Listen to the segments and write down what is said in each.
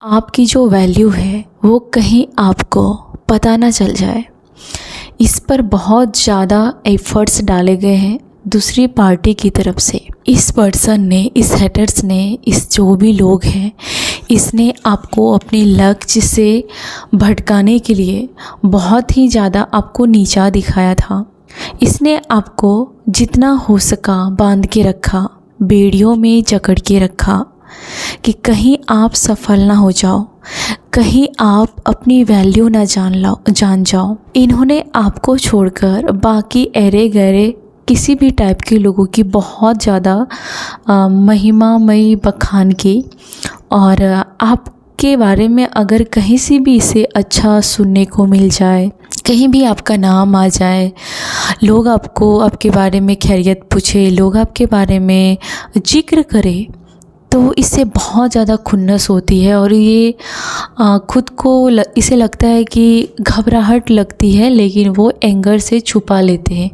आपकी जो वैल्यू है वो कहीं आपको पता ना चल जाए, इस पर बहुत ज़्यादा एफर्ट्स डाले गए हैं दूसरी पार्टी की तरफ से। इस पर्सन ने, इस हेटर्स ने, इस जो भी लोग हैं, इसने आपको अपने लक्ष्य से भटकाने के लिए बहुत ही ज़्यादा आपको नीचा दिखाया था। इसने आपको जितना हो सका बांध के रखा, बेड़ियों में जकड़ के रखा कि कहीं आप सफल ना हो जाओ, कहीं आप अपनी वैल्यू ना जान जाओ। इन्होंने आपको छोड़कर बाकी अरे गहरे किसी भी टाइप के लोगों की बहुत ज़्यादा महिमामयी बखान की, और आपके बारे में अगर कहीं से भी इसे अच्छा सुनने को मिल जाए, कहीं भी आपका नाम आ जाए, लोग आपको आपके बारे में खैरियत पूछे, लोग आपके बारे में जिक्र करें, तो इससे बहुत ज़्यादा खुन्नस होती है और ये खुद को इसे लगता है कि घबराहट लगती है, लेकिन वो एंगर से छुपा लेते हैं।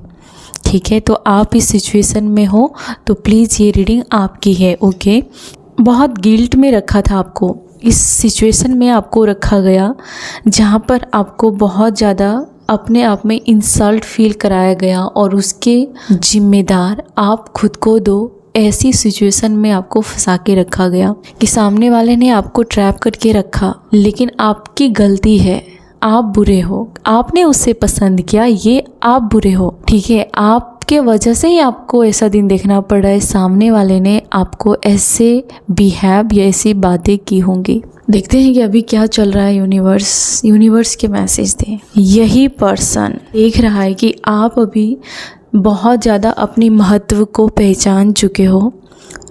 ठीक है, तो आप इस सिचुएशन में हो तो प्लीज़ ये रीडिंग आपकी है। ओके, बहुत गिल्ट में रखा था आपको, इस सिचुएशन में आपको रखा गया जहाँ पर आपको बहुत ज़्यादा अपने आप में इंसल्ट फील कराया गया और उसके जिम्मेदार आप खुद को दो। ऐसी सिचुएशन में आपको फंसा के रखा गया कि सामने वाले ने आपको ट्रैप करके रखा, लेकिन आपकी गलती है, आप बुरे हो, आपने उससे पसंद किया, ये आप बुरे हो। ठीक है, आपके वजह से ही आपको ऐसा दिन देखना पड़ रहा है, सामने वाले ने आपको ऐसे बिहेव या ऐसी बातें की होंगी। देखते हैं कि अभी क्या चल रहा है। यूनिवर्स के मैसेज दें। यही पर्सन देख रहा है कि आप अभी बहुत ज़्यादा अपनी महत्व को पहचान चुके हो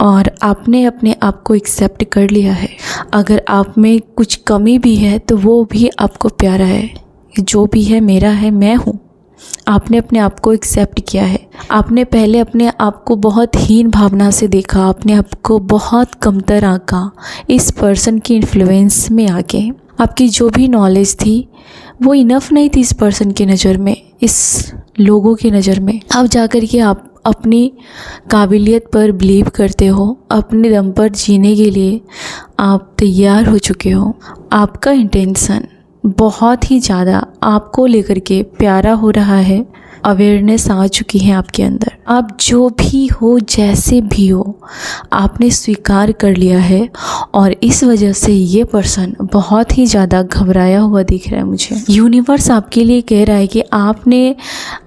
और आपने अपने आप को एक्सेप्ट कर लिया है। अगर आप में कुछ कमी भी है तो वो भी आपको प्यारा है, जो भी है मेरा है, मैं हूँ। आपने अपने आप को एक्सेप्ट किया है। आपने पहले अपने आप को बहुत हीन भावना से देखा, अपने आप को बहुत कमतर आंका। इस पर्सन की इन्फ्लुएंस में आके आपकी जो भी नॉलेज थी वो इनफ नहीं थी इस पर्सन की नज़र में, इस लोगों की नज़र में। अब जाकर के आप अपनी काबिलियत पर बिलीव करते हो, अपने दम पर जीने के लिए आप तैयार हो चुके हो। आपका इंटेंशन बहुत ही ज़्यादा आपको लेकर के प्यारा हो रहा है, अवेयरनेस आ चुकी है आपके अंदर। आप जो भी हो, जैसे भी हो, आपने स्वीकार कर लिया है और इस वजह से ये पर्सन बहुत ही ज़्यादा घबराया हुआ दिख रहा है मुझे। यूनिवर्स आपके लिए कह रहा है कि आपने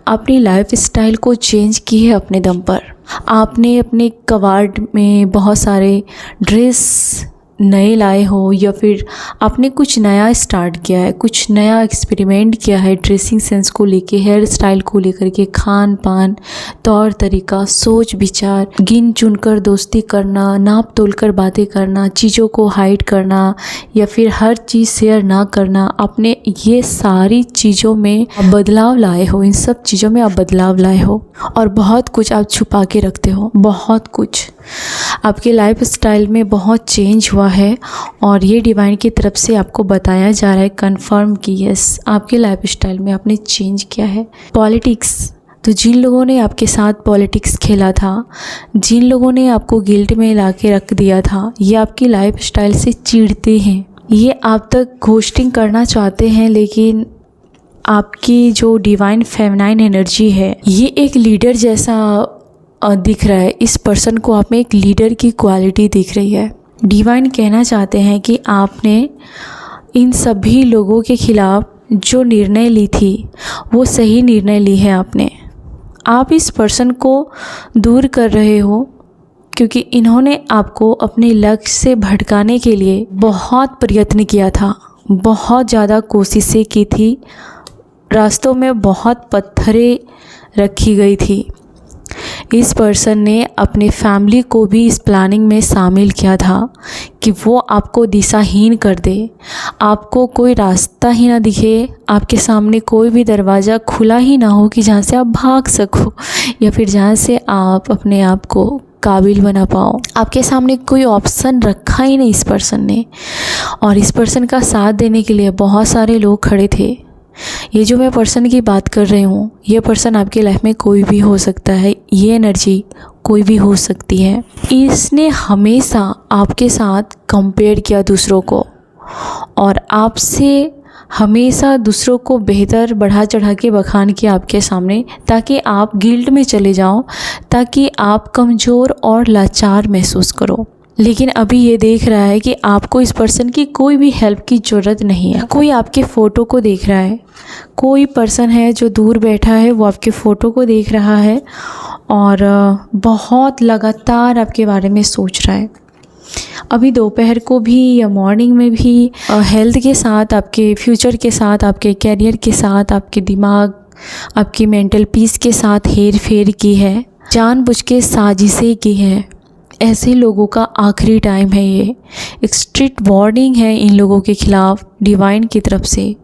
अपनी लाइफ स्टाइल को चेंज की है अपने दम पर। आपने अपने कबाड़ में बहुत सारे ड्रेस नए लाए हो, या फिर आपने कुछ नया स्टार्ट किया है, कुछ नया एक्सपेरिमेंट किया है ड्रेसिंग सेंस को लेके, हेयर स्टाइल को लेकर के, खान पान, तौर तरीका, सोच विचार, गिन चुन कर दोस्ती करना, नाप तोल कर बातें करना, चीज़ों को हाइड करना या फिर हर चीज़ शेयर ना करना। आपने ये सारी चीज़ों में बदलाव लाए हो, इन सब चीज़ों में आप बदलाव लाए हो और बहुत कुछ आप छुपा के रखते हो। बहुत कुछ आपके लाइफ स्टाइल में बहुत चेंज हुआ है और ये डिवाइन की तरफ से आपको बताया जा रहा है, कंफर्म कि यस, आपके लाइफ स्टाइल में आपने चेंज किया है। पॉलिटिक्स, तो जिन लोगों ने आपके साथ पॉलिटिक्स खेला था, जिन लोगों ने आपको गिल्ट में ला के रख दिया था, ये आपकी लाइफ स्टाइल से चिढ़ते हैं। ये आप तक घोस्टिंग करना चाहते हैं, लेकिन आपकी जो डिवाइन फेमिनाइन एनर्जी है, ये एक लीडर जैसा दिख रहा है। इस पर्सन को आप में एक लीडर की क्वालिटी दिख रही है। डिवाइन कहना चाहते हैं कि आपने इन सभी लोगों के खिलाफ जो निर्णय ली थी वो सही निर्णय ली है आपने। आप इस पर्सन को दूर कर रहे हो क्योंकि इन्होंने आपको अपने लक्ष्य से भटकाने के लिए बहुत प्रयत्न किया था, बहुत ज़्यादा कोशिशें की थी, रास्तों में बहुत पत्थरें रखी गई थी। इस पर्सन ने अपने फैमिली को भी इस प्लानिंग में शामिल किया था कि वो आपको दिशाहीन कर दे, आपको कोई रास्ता ही ना दिखे, आपके सामने कोई भी दरवाज़ा खुला ही ना हो कि जहाँ से आप भाग सको या फिर जहाँ से आप अपने आप को काबिल बना पाओ। आपके सामने कोई ऑप्शन रखा ही नहीं इस पर्सन ने, और इस पर्सन का साथ देने के लिए बहुत सारे लोग खड़े थे। ये जो मैं पर्सन की बात कर रही हूँ, ये पर्सन आपकी लाइफ में कोई भी हो सकता है, ये एनर्जी कोई भी हो सकती है। इसने हमेशा आपके साथ कंपेयर किया दूसरों को, और आपसे हमेशा दूसरों को बेहतर बढ़ा चढ़ा के बखान किया आपके सामने, ताकि आप गिल्ट में चले जाओ, ताकि आप कमज़ोर और लाचार महसूस करो। लेकिन अभी ये देख रहा है कि आपको इस पर्सन की कोई भी हेल्प की ज़रूरत नहीं है। कोई आपके फ़ोटो को देख रहा है, कोई पर्सन है जो दूर बैठा है वो आपके फ़ोटो को देख रहा है और बहुत लगातार आपके बारे में सोच रहा है। अभी दोपहर को भी या मॉर्निंग में भी हेल्थ के साथ, आपके फ्यूचर के साथ, आपके कैरियर के साथ, आपके दिमाग, आपकी मेंटल पीस के साथ हेर फेर की है, जानबूझ के साजिशें की है। ऐसे लोगों का आखिरी टाइम है। ये एक स्ट्रिक्ट वार्निंग है इन लोगों के खिलाफ डिवाइन की तरफ से।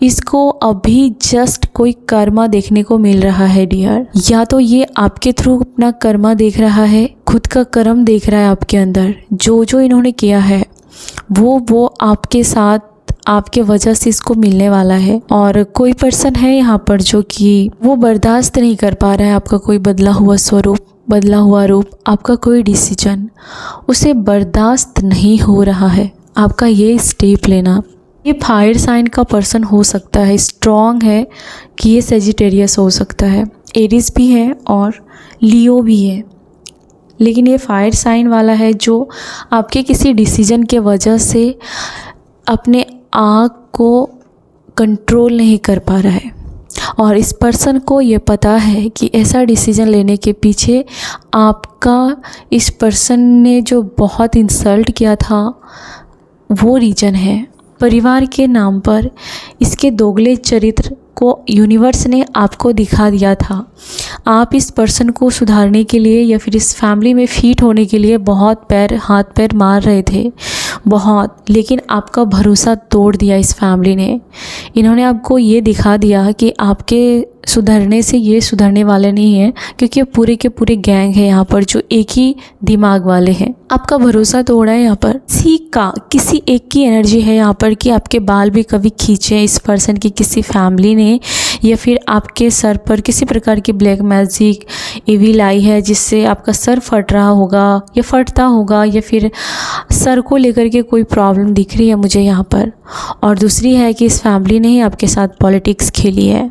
इसको अभी जस्ट कोई कर्मा देखने को मिल रहा है डियर। या तो ये आपके थ्रू अपना कर्मा देख रहा है, खुद का कर्म देख रहा है आपके अंदर, जो जो इन्होंने किया है वो आपके साथ, आपके वजह से इसको मिलने वाला है। और कोई पर्सन है यहाँ पर जो कि वो बर्दाश्त नहीं कर पा रहा है आपका कोई बदला हुआ स्वरूप, बदला हुआ रूप, आपका कोई डिसीजन उसे बर्दाश्त नहीं हो रहा है। आपका ये स्टेप लेना, ये फायर साइन का पर्सन हो सकता है, स्ट्रॉन्ग है कि ये सेजिटेरियस हो सकता है, एरीज भी है और लियो भी है, लेकिन ये फायर साइन वाला है जो आपके किसी डिसीजन के वजह से अपने आँख को कंट्रोल नहीं कर पा रहा है। और इस पर्सन को ये पता है कि ऐसा डिसीजन लेने के पीछे आपका, इस पर्सन ने जो बहुत इंसल्ट किया था वो रीज़न है। परिवार के नाम पर इसके दोगले चरित्र को यूनिवर्स ने आपको दिखा दिया था। आप इस पर्सन को सुधारने के लिए या फिर इस फैमिली में फिट होने के लिए बहुत हाथ पैर मार रहे थे, बहुत, लेकिन आपका भरोसा तोड़ दिया इस फैमिली ने। इन्होंने आपको ये दिखा दिया कि आपके सुधरने से ये सुधरने वाले नहीं हैं, क्योंकि पूरे के पूरे गैंग है यहाँ पर जो एक ही दिमाग वाले हैं। आपका भरोसा तोड़ा है यहाँ पर। किसी एक की एनर्जी है यहाँ पर कि आपके बाल भी कभी खींचे इस पर्सन की किसी फैमिली ने, या फिर आपके सर पर किसी प्रकार की ब्लैक मैजिक इविल आई है जिससे आपका सर फट रहा होगा या फटता होगा, या फिर सर को लेकर के कोई प्रॉब्लम दिख रही है मुझे यहाँ पर। और दूसरी है कि इस फैमिली ने ही आपके साथ पॉलिटिक्स खेली है,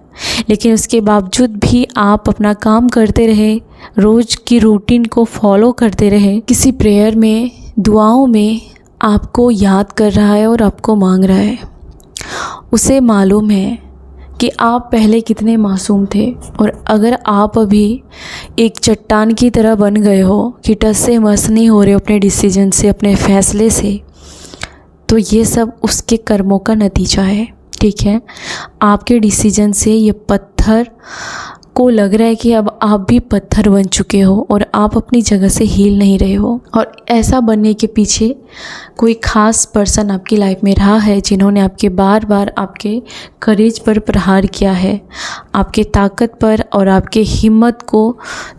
लेकिन उसके बावजूद भी आप अपना काम करते रहे, रोज़ की रूटीन को फॉलो करते रहे, किसी प्रेयर में, दुआओं में आपको याद कर रहा है और आपको मांग रहा है। उसे मालूम है कि आप पहले कितने मासूम थे, और अगर आप अभी एक चट्टान की तरह बन गए हो कि टस से मस नहीं हो रहे हो अपने डिसीजन से, अपने फैसले से, तो ये सब उसके कर्मों का नतीजा है। ठीक है, आपके डिसीजन से ये पत्थर को लग रहा है कि अब आप भी पत्थर बन चुके हो और आप अपनी जगह से हिल नहीं रहे हो। और ऐसा बनने के पीछे कोई ख़ास पर्सन आपकी लाइफ में रहा है जिन्होंने आपके बार बार आपके करेज पर प्रहार किया है, आपके ताकत पर और आपके हिम्मत को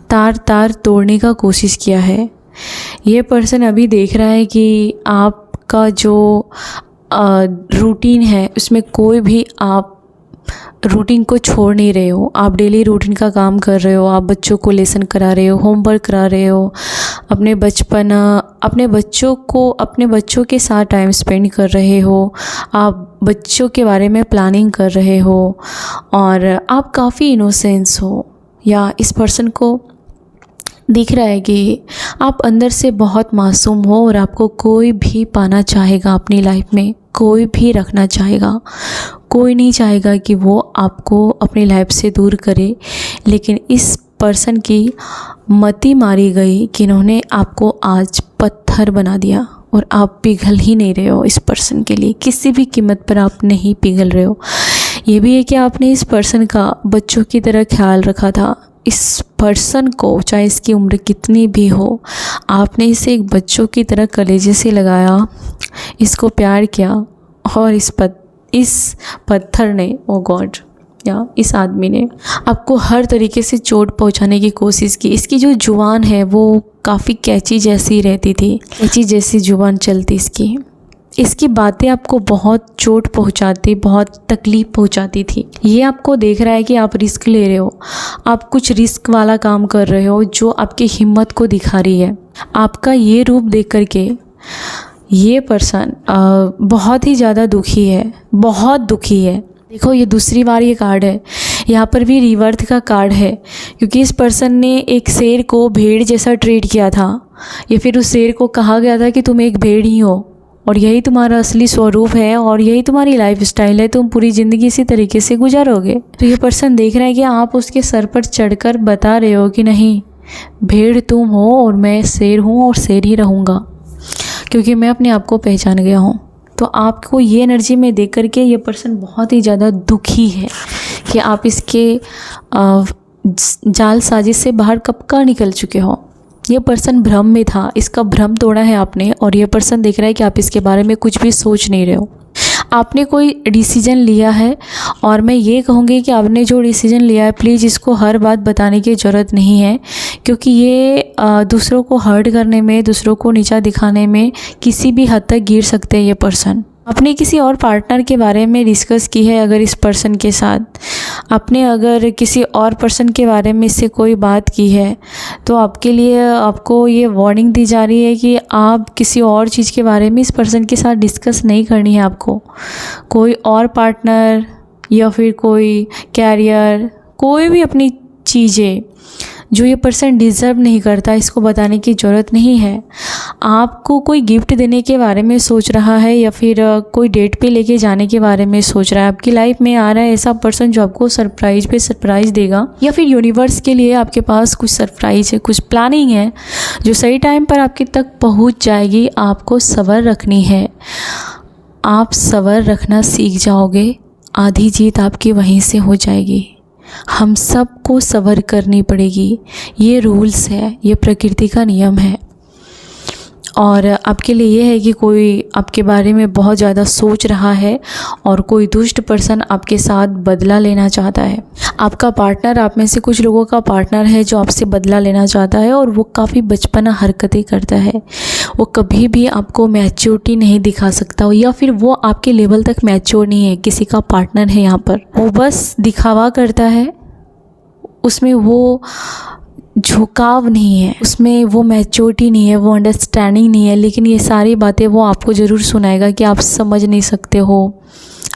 तार तार तोड़ने का कोशिश किया है। ये पर्सन अभी देख रहा है कि आपका जो रूटीन है उसमें कोई भी आप रूटीन को छोड़ नहीं रहे हो। आप डेली रूटीन का काम कर रहे हो, आप बच्चों को लेसन करा रहे हो, होमवर्क करा रहे हो, अपने बच्चों के साथ टाइम स्पेंड कर रहे हो, आप बच्चों के बारे में प्लानिंग कर रहे हो, और आप काफ़ी इनोसेंस हो। या इस पर्सन को दिख रहा है कि आप अंदर से बहुत मासूम हो और आपको कोई भी पाना चाहेगा अपनी लाइफ में, कोई भी रखना चाहेगा, कोई नहीं चाहेगा कि वो आपको अपनी लाइफ से दूर करे। लेकिन इस पर्सन की मति मारी गई कि इन्होंने आपको आज पत्थर बना दिया और आप पिघल ही नहीं रहे हो इस पर्सन के लिए, किसी भी कीमत पर आप नहीं पिघल रहे हो। ये भी है कि आपने इस पर्सन का बच्चों की तरह ख्याल रखा था। इस पर्सन को चाहे इसकी उम्र कितनी भी हो, आपने इसे एक बच्चों की तरह कलेजे से लगाया, इसको प्यार किया, और इस पत्थर ने, ओ गॉड, या इस आदमी ने आपको हर तरीके से चोट पहुंचाने की कोशिश की। इसकी जो जुबान है वो काफ़ी कैची जैसी रहती थी, कैची जैसी जुबान चलती इसकी बातें आपको बहुत चोट पहुंचाती, बहुत तकलीफ़ पहुंचाती थी। ये आपको देख रहा है कि आप रिस्क ले रहे हो, आप कुछ रिस्क वाला काम कर रहे हो जो आपकी हिम्मत को दिखा रही है। आपका ये रूप देख करके ये पर्सन बहुत ही ज़्यादा दुखी है, बहुत दुखी है। देखो ये दूसरी बार ये कार्ड है, यहाँ पर भी रिवर्थ का कार्ड है, क्योंकि इस पर्सन ने एक शेर को भेड़ जैसा ट्रीट किया था, या फिर उस शेर को कहा गया था कि तुम एक भेड़ ही हो और यही तुम्हारा असली स्वरूप है और यही तुम्हारी लाइफ स्टाइल है, तुम पूरी ज़िंदगी इसी तरीके से गुजारोगे। तो ये पर्सन देख रहा है कि आप उसके सर पर चढ़कर बता रहे हो कि नहीं, भेड़ तुम हो और मैं शेर हूँ और शेर ही रहूँगा, क्योंकि मैं अपने आप को पहचान गया हूँ। तो आपको ये एनर्जी में देख करके ये पर्सन बहुत ही ज़्यादा दुखी है कि आप इसके जाल साजिश से बाहर कब का निकल चुके हो। ये पर्सन भ्रम में था, इसका भ्रम तोड़ा है आपने, और ये पर्सन देख रहा है कि आप इसके बारे में कुछ भी सोच नहीं रहे हो। आपने कोई डिसीजन लिया है, और मैं ये कहूँगी कि आपने जो डिसीजन लिया है प्लीज़ इसको हर बात बताने की ज़रूरत नहीं है, क्योंकि ये दूसरों को हर्ट करने में, दूसरों को नीचा दिखाने में किसी भी हद तक गिर सकते हैं ये पर्सन। आपने किसी और पार्टनर के बारे में डिस्कस की है अगर इस पर्सन के साथ, आपने अगर किसी और पर्सन के बारे में इससे कोई बात की है, तो आपके लिए आपको ये वार्निंग दी जा रही है कि आप किसी और चीज़ के बारे में इस पर्सन के साथ डिस्कस नहीं करनी है आपको। कोई और पार्टनर या फिर कोई कैरियर, कोई भी अपनी चीज़ें जो ये पर्सन डिज़र्व नहीं करता, इसको बताने की ज़रूरत नहीं है। आपको कोई गिफ्ट देने के बारे में सोच रहा है या फिर कोई डेट पे लेके जाने के बारे में सोच रहा है। आपकी लाइफ में आ रहा है ऐसा पर्सन जो आपको सरप्राइज पे सरप्राइज़ देगा, या फिर यूनिवर्स के लिए आपके पास कुछ सरप्राइज है, कुछ प्लानिंग है जो सही टाइम पर आपके तक पहुंच जाएगी। आपको सब्र रखनी है, आप सब्र रखना सीख जाओगे, आधी जीत आपकी वहीं से हो जाएगी। हम सबको सब्र करनी पड़ेगी, ये रूल्स है, ये प्रकृति का नियम है। और आपके लिए ये है कि कोई आपके बारे में बहुत ज़्यादा सोच रहा है और कोई दुष्ट पर्सन आपके साथ बदला लेना चाहता है। आपका पार्टनर, आप में से कुछ लोगों का पार्टनर है जो आपसे बदला लेना चाहता है, और वो काफ़ी बचपना हरकतें करता है। वो कभी भी आपको मैच्योरिटी नहीं दिखा सकता, या फिर वो आपके लेवल तक मैच्योर नहीं है। किसी का पार्टनर है यहाँ पर, वो बस दिखावा करता है, उसमें वो झुकाव नहीं है, उसमें वो मैच्योरिटी नहीं है, वो अंडरस्टैंडिंग नहीं है। लेकिन ये सारी बातें वो आपको ज़रूर सुनाएगा कि आप समझ नहीं सकते हो,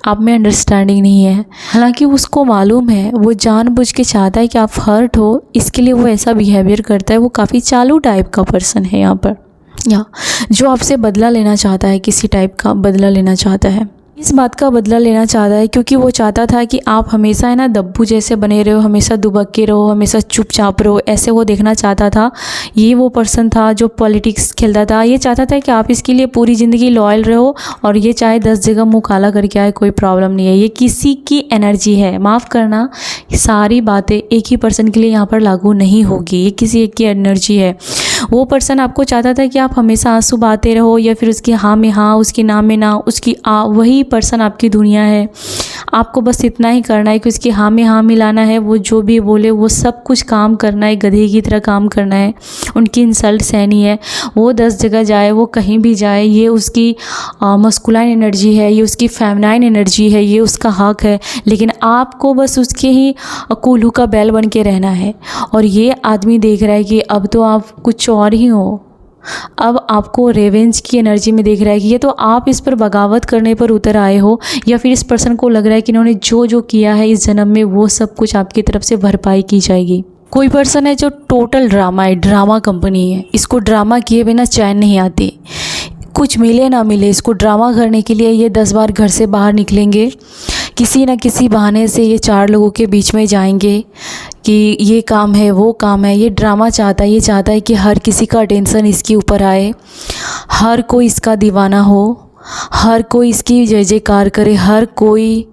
आप में अंडरस्टैंडिंग नहीं है। हालांकि उसको मालूम है, वो जानबूझ के चाहता है कि आप हर्ट हो, इसके लिए वो ऐसा बिहेवियर करता है। वो काफ़ी चालू टाइप का पर्सन है यहाँ पर, या जो आपसे बदला लेना चाहता है, किसी टाइप का बदला लेना चाहता है। इस बात का बदला लेना चाहता है क्योंकि वो चाहता था कि आप हमेशा है ना दब्बू जैसे बने रहो, हमेशा दुबक के रहो, हमेशा चुपचाप रहो, ऐसे वो देखना चाहता था। ये वो पर्सन था जो पॉलिटिक्स खेलता था। ये चाहता था कि आप इसके लिए पूरी ज़िंदगी लॉयल रहो, और ये चाहे 10 जगह मुँह काला करके आए, कोई प्रॉब्लम नहीं है। ये किसी की एनर्जी है, माफ़ करना, सारी बातें एक ही पर्सन के लिए यहाँ पर लागू नहीं होगी। ये किसी एक की एनर्जी है। वो पर्सन आपको चाहता था कि आप हमेशा आंसू बहाते रहो, या फिर उसकी हाँ में हाँ, उसकी ना में ना, उसकी वही पर्सन आपकी दुनिया है। आपको बस इतना ही करना है कि उसकी हाँ में हाँ मिलाना है, वो जो भी बोले वो सब कुछ काम करना है, गधे की तरह काम करना है, उनकी इंसल्ट सहनी है। वो 10 जगह जाए, वो कहीं भी जाए, ये उसकी मस्कुलाइन एनर्जी है, ये उसकी फेमिनाइन एनर्जी है, ये उसका हक है। लेकिन आपको बस उसके ही कोल्हू का बैल बन के रहना है। और ये आदमी देख रहा है कि अब तो आप कुछ और ही हो, अब आपको रेवेंज की एनर्जी में देख रहा है कि ये तो आप इस पर बगावत करने पर उतर आए हो, या फिर इस पर्सन को लग रहा है कि इन्होंने जो जो किया है इस जन्म में वो सब कुछ आपकी तरफ से भरपाई की जाएगी। कोई पर्सन है जो टोटल ड्रामा है, ड्रामा कंपनी है, इसको ड्रामा किए बिना चैन नहीं आती। कुछ मिले ना मिले, इसको ड्रामा करने के लिए ये 10 बार घर से बाहर निकलेंगे, किसी न किसी बहाने से ये 4 लोगों के बीच में जाएंगे कि ये काम है, वो काम है। ये ड्रामा चाहता है, ये चाहता है कि हर किसी का अटेंशन इसके ऊपर आए, हर कोई इसका दीवाना हो, हर कोई इसकी जय जयकार करे, हर कोई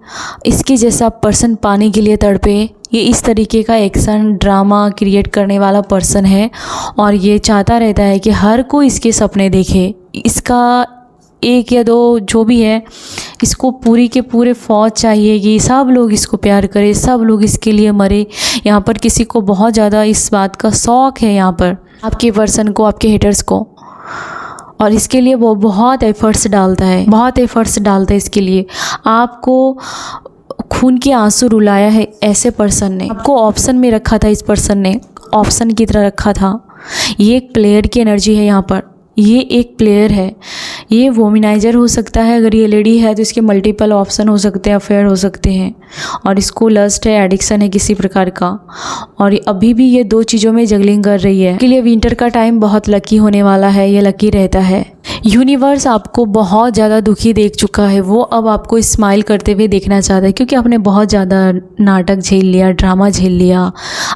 इसके जैसा पर्सन पाने के लिए तड़पे। ये इस तरीके का एक्शन ड्रामा क्रिएट करने वाला पर्सन है, और ये चाहता रहता है कि हर कोई इसके सपने देखे। इसका 1 या 2 जो भी है, इसको पूरी के पूरे फौज चाहिए कि सब लोग इसको प्यार करें, सब लोग इसके लिए मरे। यहाँ पर किसी को बहुत ज़्यादा इस बात का शौक़ है, यहाँ पर आपके पर्सन को, आपके हेटर्स को, और इसके लिए वो बहुत एफर्ट्स डालता है, बहुत एफर्ट्स डालता है इसके लिए। आपको खून के आंसू रुलाया है ऐसे पर्सन ने, आपको ऑप्शन में रखा था, इस पर्सन ने ऑप्शन की तरह रखा था। ये एक प्लेयर की एनर्जी है यहाँ पर। ये एक प्लेयर है, ये वोमिनाइजर हो सकता है। अगर ये लेडी है तो इसके मल्टीपल ऑप्शन हो सकते हैं, अफेयर हो सकते हैं, और इसको लस्ट है, एडिक्शन है किसी प्रकार का, और अभी भी ये 2 चीज़ों में जगलिंग कर रही है। इसके लिए विंटर का टाइम बहुत लकी होने वाला है, ये लकी रहता है। यूनिवर्स आपको बहुत ज़्यादा दुखी देख चुका है, वो अब आपको स्माइल करते हुए देखना चाहता है, क्योंकि आपने बहुत ज़्यादा नाटक झेल लिया, ड्रामा झेल लिया।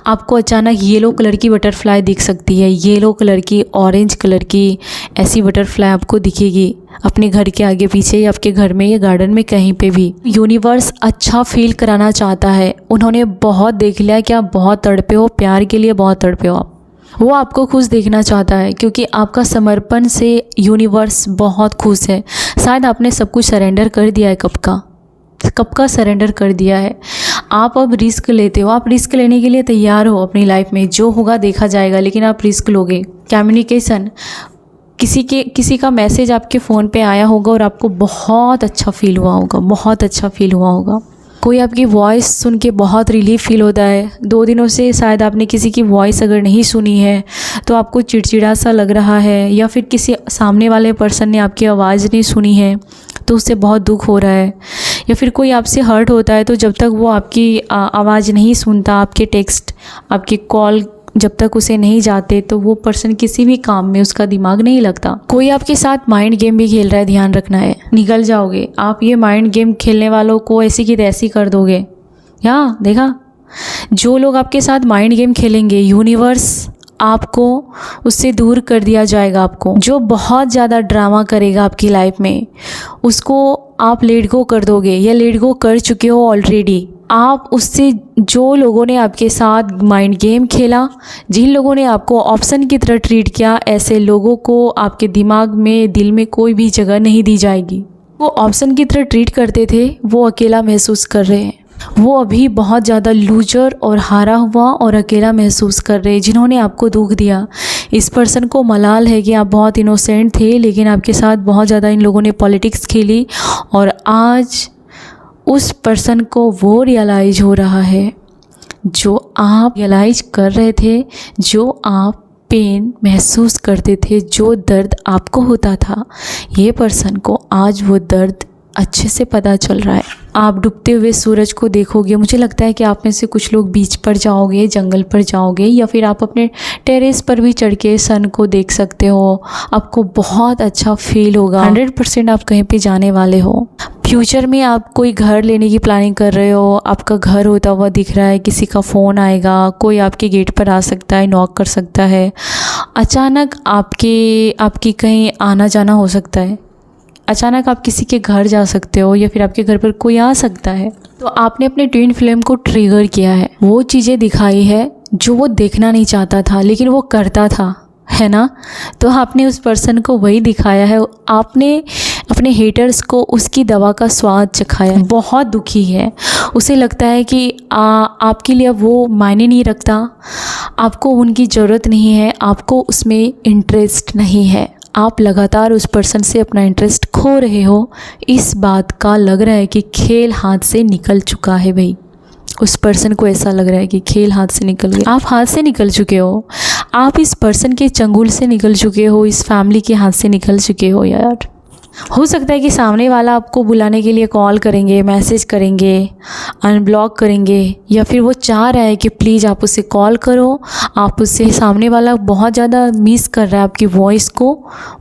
आपको अचानक येलो कलर की बटरफ्लाई दिख सकती है, येलो कलर की, ऑरेंज कलर की, ऐसी बटरफ्लाई आपको दिखेगी अपने घर के आगे पीछे, या आपके घर में या गार्डन में, कहीं पे भी। यूनिवर्स अच्छा फील कराना चाहता है। उन्होंने बहुत देख लिया कि आप बहुत तड़पे हो, प्यार के लिए बहुत तड़पे हो आप। वो आपको खुश देखना चाहता है, क्योंकि आपका समर्पण से यूनिवर्स बहुत खुश है। शायद आपने सब कुछ सरेंडर कर दिया है, कब का सरेंडर कर दिया है। आप अब रिस्क लेते हो, आप रिस्क लेने के लिए तैयार हो अपनी लाइफ में। जो होगा देखा जाएगा, लेकिन आप रिस्क लोगे। कम्युनिकेशन, किसी का मैसेज आपके फ़ोन पे आया होगा और आपको बहुत अच्छा फील हुआ होगा, बहुत अच्छा फील हुआ होगा। कोई आपकी वॉइस सुन के बहुत रिलीफ फील होता है। 2 दिनों से शायद आपने किसी की वॉइस अगर नहीं सुनी है तो आपको चिड़चिड़ा सा लग रहा है, या फिर किसी सामने वाले पर्सन ने आपकी आवाज़ नहीं सुनी है तो उससे बहुत दुख हो रहा है। या फिर कोई आपसे हर्ट होता है तो जब तक वो आपकी आवाज़ नहीं सुनता, आपके टेक्स्ट, आपके कॉल जब तक उसे नहीं जाते, तो वो पर्सन किसी भी काम में उसका दिमाग नहीं लगता। कोई आपके साथ माइंड गेम भी खेल रहा है, ध्यान रखना है, निकल जाओगे आप। ये माइंड गेम खेलने वालों को ऐसी की तैसी कर दोगे। यहाँ देखा, जो लोग आपके साथ माइंड गेम खेलेंगे, यूनिवर्स आपको उससे दूर कर दिया जाएगा। आपको जो बहुत ज़्यादा ड्रामा करेगा आपकी लाइफ में, उसको आप लेट गो कर दोगे, या लेट गो कर चुके हो ऑलरेडी। आप उससे, जो लोगों ने आपके साथ माइंड गेम खेला, जिन लोगों ने आपको ऑप्शन की तरह ट्रीट किया, ऐसे लोगों को आपके दिमाग में, दिल में कोई भी जगह नहीं दी जाएगी। वो ऑप्शन की तरह ट्रीट करते थे, वो अकेला महसूस कर रहे हैं। वो अभी बहुत ज़्यादा लूजर और हारा हुआ और अकेला महसूस कर रहे हैं, जिन्होंने आपको दुख दिया। इस पर्सन को मलाल है कि आप बहुत इनोसेंट थे, लेकिन आपके साथ बहुत ज़्यादा इन लोगों ने पॉलिटिक्स खेली, और आज उस पर्सन को वो रियलाइज़ हो रहा है जो आप रियलाइज़ कर रहे थे, जो आप पेन महसूस करते थे, जो दर्द आपको होता था। ये पर्सन को आज वो दर्द अच्छे से पता चल रहा है। आप डूबते हुए सूरज को देखोगे। मुझे लगता है कि आप में से कुछ लोग बीच पर जाओगे, जंगल पर जाओगे, या फिर आप अपने टेरेस पर भी चढ़ के सन को देख सकते हो। आपको बहुत अच्छा फील होगा। 100% आप कहीं पे जाने वाले हो। फ्यूचर में आप कोई घर लेने की प्लानिंग कर रहे हो, आपका घर होता हुआ दिख रहा है, किसी का फ़ोन आएगा, कोई आपके गेट पर आ सकता है, नॉक कर सकता है, अचानक आपकी कहीं आना जाना हो सकता है, अचानक आप किसी के घर जा सकते हो, या फिर आपके घर पर कोई आ सकता है। तो आपने अपने ट्विन फ्लेम को ट्रिगर किया है, वो चीज़ें दिखाई है जो वो देखना नहीं चाहता था, लेकिन वो करता था, है ना। तो आपने उस पर्सन को वही दिखाया है। आपने अपने हेटर्स को उसकी दवा का स्वाद चखाया है। बहुत दुखी है, उसे लगता है कि आपके लिए वो मायने नहीं रखता, आपको उनकी ज़रूरत नहीं है, आपको उसमें इंटरेस्ट नहीं है। आप लगातार उस पर्सन से अपना इंटरेस्ट खो रहे हो। इस बात का लग रहा है कि खेल हाथ से निकल चुका है भाई। उस पर्सन को ऐसा लग रहा है कि खेल हाथ से निकल गया। आप हाथ से निकल चुके हो, आप इस पर्सन के चंगुल से निकल चुके हो, इस फैमिली के हाथ से निकल चुके हो यार। हो सकता है कि सामने वाला आपको बुलाने के लिए कॉल करेंगे, मैसेज करेंगे, अनब्लॉक करेंगे, या फिर वो चाह रहा है कि प्लीज़ आप उसे कॉल करो। आप उससे, सामने वाला बहुत ज़्यादा मिस कर रहा है आपकी वॉइस को,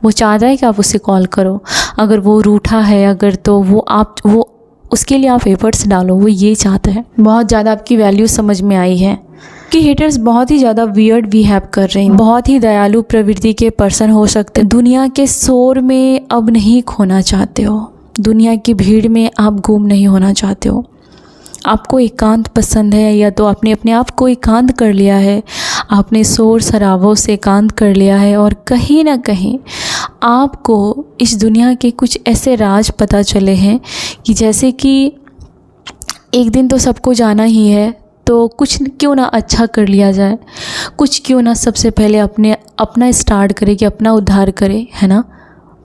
वो चाहता है कि आप उसे कॉल करो। अगर वो रूठा है, अगर, तो वो उसके लिए आप एफर्ट्स डालो, वो ये चाहता है। बहुत ज़्यादा आपकी वैल्यू समझ में आई है कि हेटर्स बहुत ही ज़्यादा वियर्ड बिहेव कर रहे हैं। बहुत ही दयालु प्रवृत्ति के पर्सन हो सकते हैं। दुनिया के शोर में अब नहीं खोना चाहते हो, दुनिया की भीड़ में आप गुम नहीं होना चाहते हो। आपको एकांत पसंद है, या तो आपने अपने आप को एकांत कर लिया है, आपने शोर शराबों से एकांत कर लिया है, और कहीं ना कहीं आपको इस दुनिया के कुछ ऐसे राज पता चले हैं कि जैसे कि एक दिन तो सबको जाना ही है, तो कुछ क्यों ना अच्छा कर लिया जाए, कुछ क्यों ना सबसे पहले अपना स्टार्ट करे, कि अपना उद्धार करे, है ना।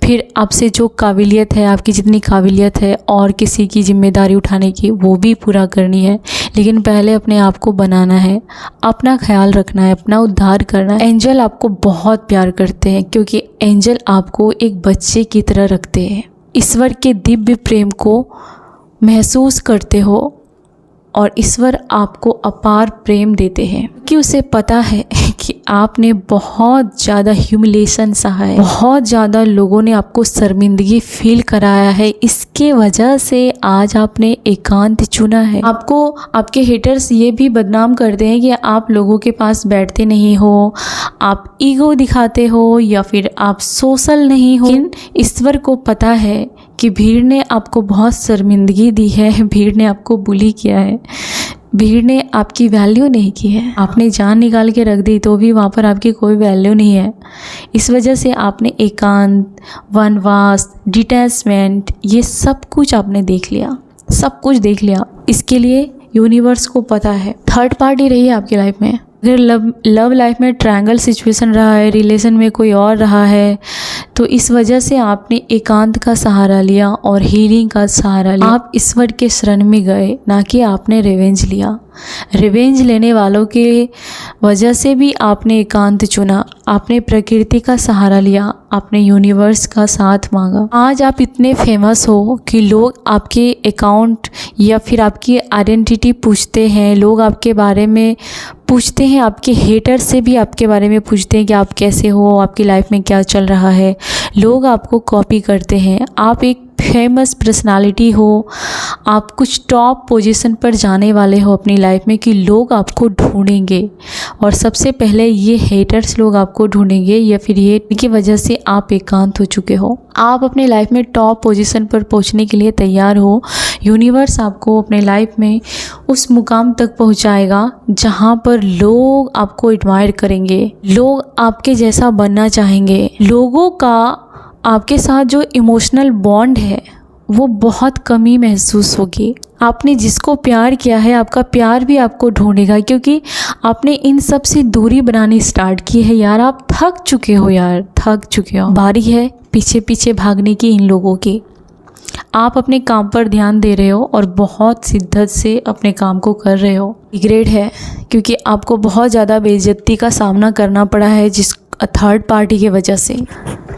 फिर आपसे जो काबिलियत है, आपकी जितनी काबिलियत है और किसी की जिम्मेदारी उठाने की, वो भी पूरा करनी है। लेकिन पहले अपने आप को बनाना है, अपना ख्याल रखना है, अपना उद्धार करना है। एंजल आपको बहुत प्यार करते हैं क्योंकि एंजल आपको एक बच्चे की तरह रखते हैं। ईश्वर के दिव्य प्रेम को महसूस करते हो और ईश्वर आपको अपार प्रेम देते हैं कि उसे पता है कि आपने बहुत ज़्यादा ह्यूमिलेशन सहा है, बहुत ज़्यादा लोगों ने आपको शर्मिंदगी फील कराया है। इसके वजह से आज आपने एकांत चुना है। आपको आपके हेटर्स ये भी बदनाम करते हैं कि आप लोगों के पास बैठते नहीं हो, आप ईगो दिखाते हो या फिर आप सोशल नहीं हो। लेकिन ईश्वर को पता है कि भीड़ ने आपको बहुत शर्मिंदगी दी है, भीड़ ने आपको बुली किया है, भीड़ ने आपकी वैल्यू नहीं की है। आपने जान निकाल के रख दी तो भी वहाँ पर आपकी कोई वैल्यू नहीं है। इस वजह से आपने एकांत, वनवास, डिटैचमेंट, ये सब कुछ आपने देख लिया, सब कुछ देख लिया। इसके लिए यूनिवर्स को पता है। थर्ड पार्टी रही है आपकी लाइफ में। अगर लव लाइफ में ट्रायंगल सिचुएशन रहा है, रिलेशन में कोई और रहा है, तो इस वजह से आपने एकांत का सहारा लिया और हीलिंग का सहारा लिया। आप ईश्वर के शरण में गए, ना कि आपने रिवेंज लिया। रिवेंज लेने वालों के वजह से भी आपने एकांत चुना, आपने प्रकृति का सहारा लिया, आपने यूनिवर्स का साथ मांगा। आज आप इतने फेमस हो कि लोग आपके अकाउंट या फिर आपकी आइडेंटिटी पूछते हैं, लोग आपके बारे में पूछते हैं, आपके हेटर से भी आपके बारे में पूछते हैं कि आप कैसे हो, आपकी लाइफ में क्या चल रहा है। लोग आपको कॉपी करते हैं। आप एक फेमस पर्सनालिटी हो, आप कुछ टॉप पोजीशन पर जाने वाले हो अपनी लाइफ में कि लोग आपको ढूंढेंगे और सबसे पहले ये हेटर्स लोग आपको ढूंढेंगे या फिर ये की वजह से आप एकांत हो चुके हो। आप अपने लाइफ में टॉप पोजीशन पर पहुंचने के लिए तैयार हो। यूनिवर्स आपको अपने लाइफ में उस मुकाम तक पहुंचाएगा जहां पर लोग आपको एडमायर करेंगे, लोग आपके जैसा बनना चाहेंगे। लोगों का आपके साथ जो इमोशनल बॉन्ड है वो बहुत कमी महसूस होगी। आपने जिसको प्यार किया है, आपका प्यार भी आपको ढूंढेगा क्योंकि आपने इन सब से दूरी बनानी स्टार्ट की है। यार आप थक चुके हो, यार थक चुके हो। बारी है पीछे पीछे भागने की इन लोगों की। आप अपने काम पर ध्यान दे रहे हो और बहुत शिद्दत से अपने काम को कर रहे हो। रिग्रेट है क्योंकि आपको बहुत ज़्यादा बेइज्जती का सामना करना पड़ा है जिस थर्ड पार्टी की वजह से।